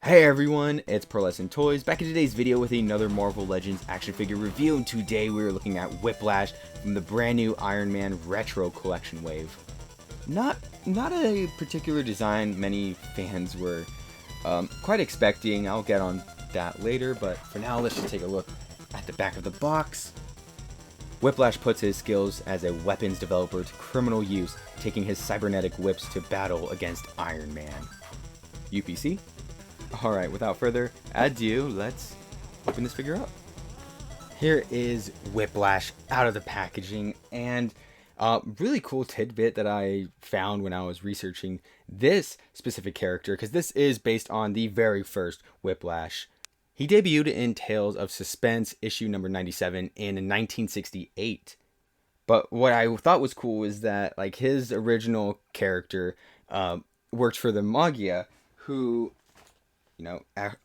Hey everyone, it's Pearlescent Toys, back in today's video with another Marvel Legends action figure review, and today we are looking at Whiplash from the brand new Iron Man Retro Collection wave. Not a particular design many fans were quite expecting. I'll get on that later, but for now let's just take a look at the back of the box. Whiplash puts his skills as a weapons developer to criminal use, taking his cybernetic whips to battle against Iron Man. UPC? Alright, without further ado, let's open this figure up. Here is Whiplash out of the packaging, and really cool tidbit that I found when I was researching this specific character, because this is based on the very first Whiplash. He debuted in Tales of Suspense issue number 97 in 1968. But what I thought was cool is that like his original character worked for the Magia, who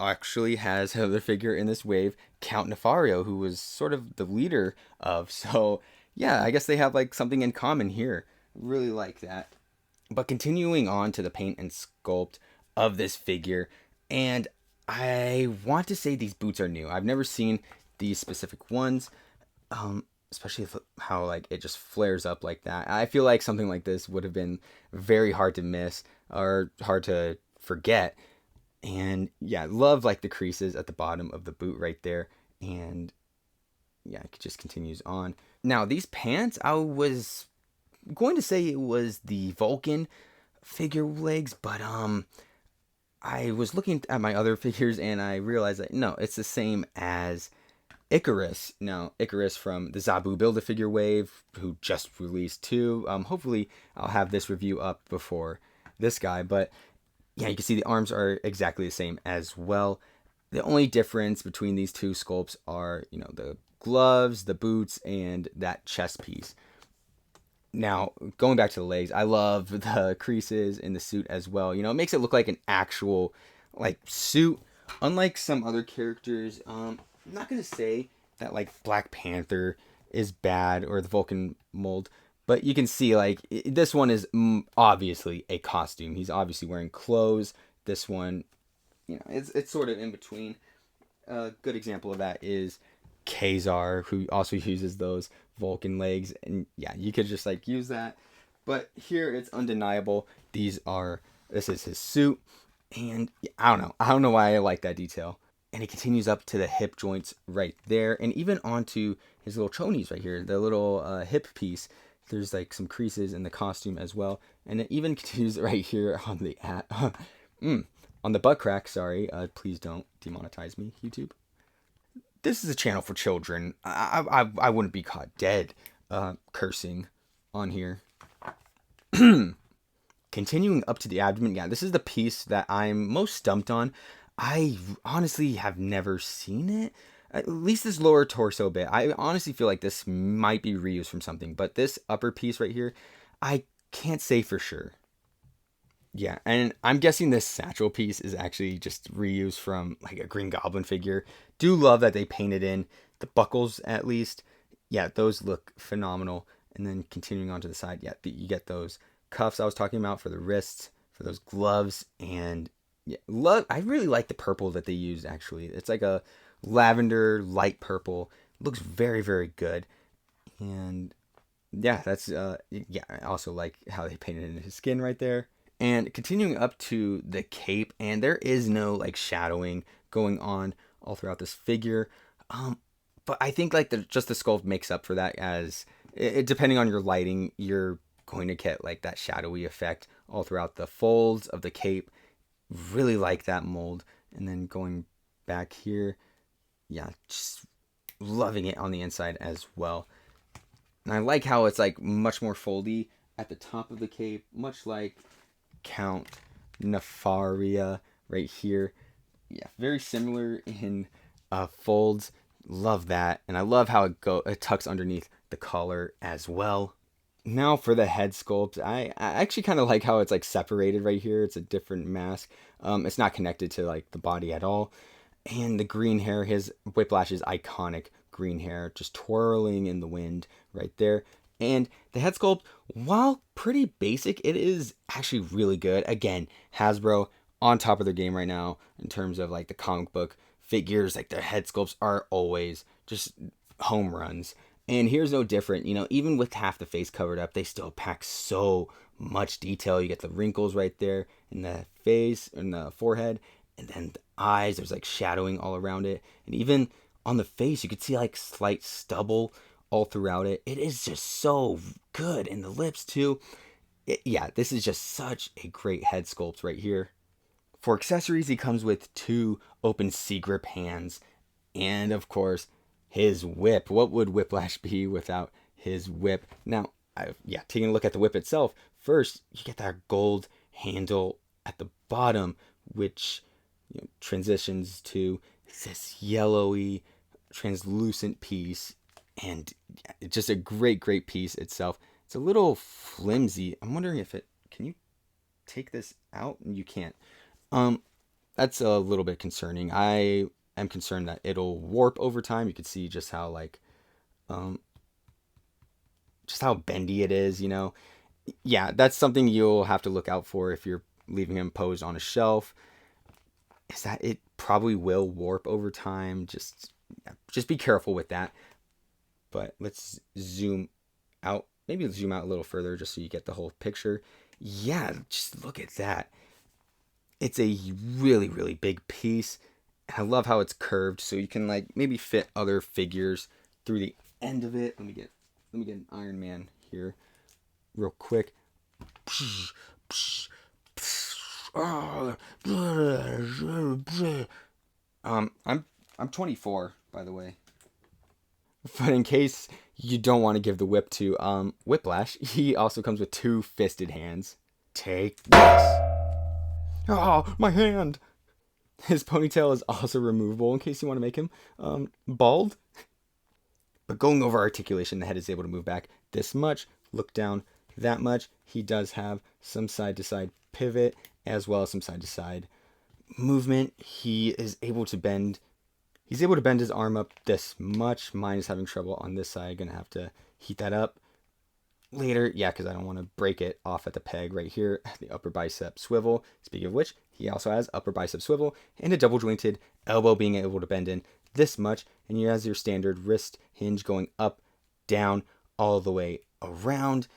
actually has another figure in this wave, Count Nefario, who was sort of the leader of. So yeah, I guess they have like something in common here. Really like that. But continuing on to the paint and sculpt of this figure, and I want to say these boots are new. I've never seen these specific ones, especially how like it just flares up like that. I feel like something like this would have been very hard to miss or hard to forget. And yeah, love like the creases at the bottom of the boot right there. And yeah, it just continues on. Now these pants, I was going to say it was the Vulcan figure legs, but I was looking at my other figures and I realized that no, it's the same as Icarus. Now Icarus from the Zabu Build-A-Figure wave, who just released too. Hopefully I'll have this review up before this guy, but yeah, you can see the arms are exactly the same as well. The only difference between these two sculpts are, the gloves, the boots, and that chest piece. Now, going back to the legs, I love the creases in the suit as well. It makes it look like an actual, like, suit. Unlike some other characters, I'm not going to say that, like, Black Panther is bad or the Vulcan mold. But you can see, like, this one is obviously a costume. He's obviously wearing clothes. This one, it's sort of in between. A good example of that is Kazar, who also uses those Vulcan legs. And yeah, you could just, like, use that. But here it's undeniable. This is his suit. And I don't know why I like that detail. And it continues up to the hip joints right there. And even onto his little chonies right here, the little hip piece. There's like some creases in the costume as well, and it even continues right here on the on the butt crack. Sorry, please don't demonetize me, YouTube. This is a channel for children. I wouldn't be caught dead cursing on here. Continuing up to the abdomen, yeah, this is the piece that I'm most stumped on. I honestly have never seen it. At least this lower torso bit. I honestly feel like this might be reused from something. But this upper piece right here, I can't say for sure. Yeah, and I'm guessing this satchel piece is actually just reused from like a Green Goblin figure. Do love that they painted in the buckles at least. Yeah, those look phenomenal. And then continuing on to the side, yeah, you get those cuffs I was talking about for the wrists, for those gloves. And yeah, I really like the purple that they used actually. It's like a lavender light purple. Looks very, very good. And yeah, that's yeah, I also like how they painted in his skin right there. And continuing up to the cape, and there is no like shadowing going on all throughout this figure, but I think like just the sculpt makes up for that, as depending on your lighting, you're going to get like that shadowy effect all throughout the folds of the cape. Really like that mold. And then going back here, yeah, just loving it on the inside as well. And I like how it's like much more foldy at the top of the cape, much like Count Nefaria right here. Yeah, very similar in folds. Love that. And I love how it tucks underneath the collar as well. Now for the head sculpt, I actually kind of like how it's like separated right here. It's a different mask. It's not connected to like the body at all. And the green hair, his Whiplash's iconic green hair, just twirling in the wind right there. And the head sculpt, while pretty basic, it is actually really good. Again, Hasbro on top of their game right now in terms of like the comic book figures. Like their head sculpts are always just home runs. And here's no different. You know, even with half the face covered up, they still pack so much detail. You get the wrinkles right there in the face and the forehead, and then the eyes. There's like shadowing all around it, and even on the face, you could see like slight stubble all throughout it. It is just so good, and the lips too. Yeah, this is just such a great head sculpt right here. For accessories, he comes with 2 open C-grip hands, and of course, his whip. What would Whiplash be without his whip? Now, taking a look at the whip itself, first, you get that gold handle at the bottom, which transitions to this yellowy, translucent piece, and it's just a great piece itself. It's a little flimsy. I'm wondering if can you take this out? You can't. That's a little bit concerning. I am concerned that it'll warp over time. You can see just how just how bendy it is, you know. Yeah, that's something you'll have to look out for if you're leaving him posed on a shelf. Is that it probably will warp over time. Just be careful with that. But let's zoom out. Maybe zoom out a little further just so you get the whole picture. Yeah, just look at that. It's a really big piece. I love how it's curved, so you can like maybe fit other figures through the end of it. Let me get an Iron Man here real quick. I'm 24, by the way. But in case you don't want to give the whip to Whiplash, he also comes with 2 fisted hands. Take this. Oh, my hand! His ponytail is also removable in case you want to make him bald. But going over articulation, the head is able to move back this much, look down that much. He does have some side-to-side pivot as well as some side-to-side movement. He is able to bend. He's able to bend his arm up this much. Mine is having trouble on this side. Gonna have to heat that up later. Yeah, because I don't want to break it off at the peg right here. The upper bicep swivel. Speaking of which, he also has upper bicep swivel and a double jointed elbow being able to bend in this much. And he has your standard wrist hinge going up, down, all the way around.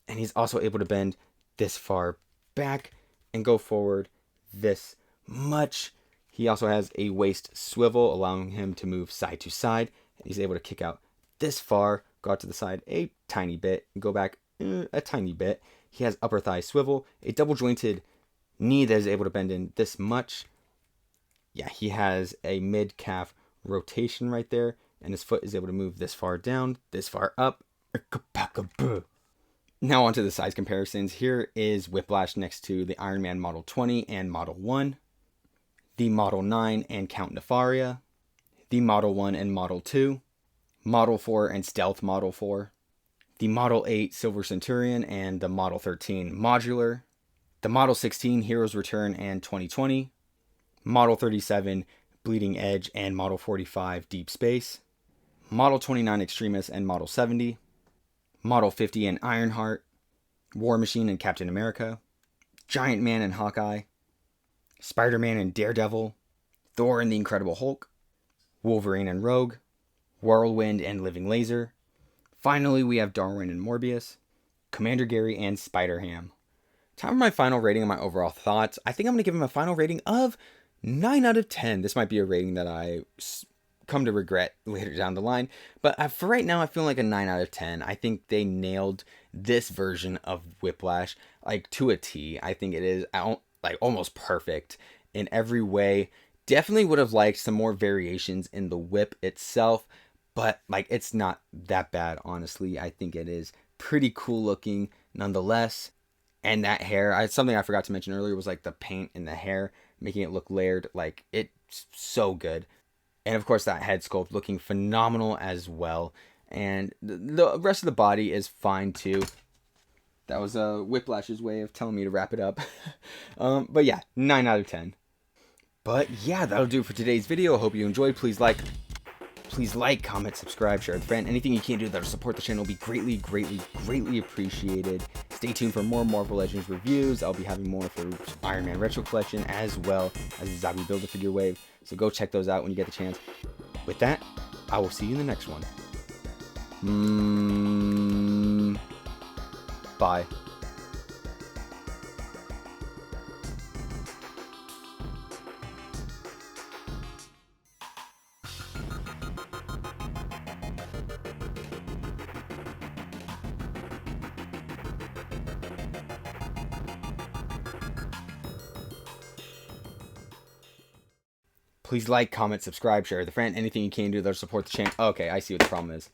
And he's also able to bend this far back and go forward this much. He also has a waist swivel, allowing him to move side to side. And he's able to kick out this far, go out to the side a tiny bit, and go back a tiny bit. He has upper thigh swivel, a double jointed knee that is able to bend in this much. Yeah, he has a mid-calf rotation right there, and his foot is able to move this far down, this far up. Now onto the size comparisons. Here is Whiplash next to the Iron Man Model 20 and Model 1, the Model 9 and Count Nefaria, the Model 1 and Model 2, Model 4 and Stealth Model 4, the Model 8 Silver Centurion and the Model 13 Modular, the Model 16 Heroes Return and 2020, Model 37 Bleeding Edge and Model 45 Deep Space, Model 29 Extremis and Model 70, Model 50 and Ironheart, War Machine and Captain America, Giant Man and Hawkeye, Spider-Man and Daredevil, Thor and the Incredible Hulk, Wolverine and Rogue, Whirlwind and Living Laser. Finally, we have Darwin and Morbius, Commander Gary and Spider-Ham. Time for my final rating and my overall thoughts. I think I'm going to give him a final rating of 9 out of 10. This might be a rating that I come to regret later down the line. But for right now, I feel like a 9 out of 10. I think they nailed this version of Whiplash like to a T. I think it is like almost perfect in every way. Definitely would have liked some more variations in the whip itself, but like it's not that bad, honestly. I think it is pretty cool looking nonetheless. And that hair, something I forgot to mention earlier was like the paint in the hair, making it look layered. Like it's so good. And of course that head sculpt looking phenomenal as well. And the rest of the body is fine too. That was Whiplash's way of telling me to wrap it up. But yeah, 9 out of 10. But yeah, that'll do it for today's video. I hope you enjoyed. Please like, comment, subscribe, share with a friend. Anything you can do that'll support the channel will be greatly appreciated. Stay tuned for more Marvel Legends reviews. I'll be having more for Iron Man Retro Collection as well as the Zombie Build-A-Figure Wave. So go check those out when you get the chance. With that, I will see you in the next one. Bye. Please like, comment, subscribe, share with a friend, anything you can do to support the channel. Okay, I see what the problem is.